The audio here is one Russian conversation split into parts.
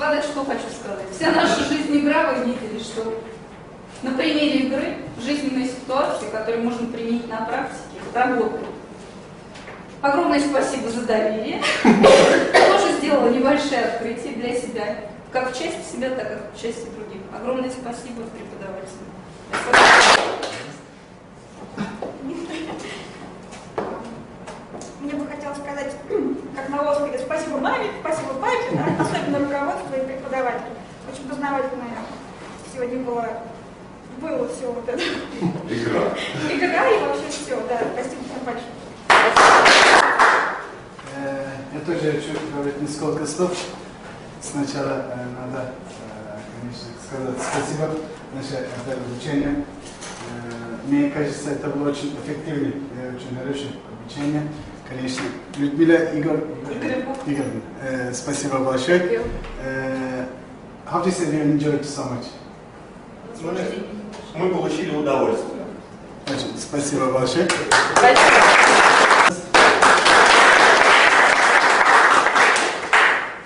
Господа, что хочу сказать. Вся наша жизнь игра, вы видели, что на примере игры жизненные ситуации, которые можно применить на практике, работают. Огромное спасибо за доверие. Тоже сделала небольшое открытие для себя, как в части себя, так и в части других. Огромное спасибо преподавателям. Мне бы хотелось сказать, как на Оскаре, спасибо маме, спасибо папе, да, особенно руководству и преподавателю. Очень познавательно сегодня было все вот это. Игра и вообще все, да. Спасибо всем большое. Я тоже хочу говорить несколько слов. Сначала надо, конечно, сказать спасибо наше обучение. Мне кажется, это было очень эффективное и очень хорошее обучение. Конечно, Людмила, Игорь, спасибо большое. How do you say you enjoyed so much? Мы получили удовольствие. Очень спасибо большое.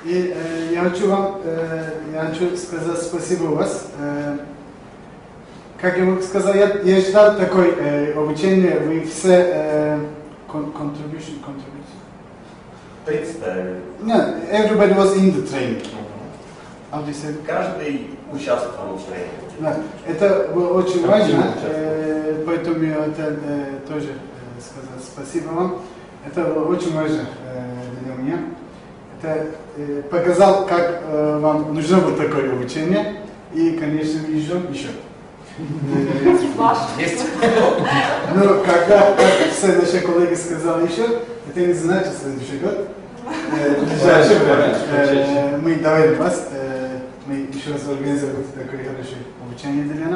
И я хочу сказать спасибо вас. Как я мог сказать, я ждал такое обучение, вы все contribution. Представили. No, everybody was in the training. How do you say? Каждый участвовал в тренинге. Да, это было очень важно, поэтому я это тоже сказал спасибо вам. Это было очень важно для меня. Это показал, как вам нужно вот такое обучение. И, конечно, еще. Есть. Но когда, как все наши коллеги сказали еще, это не значит следующий год. Мы давали вас, мы еще раз организовали такое хорошее обучение для нас.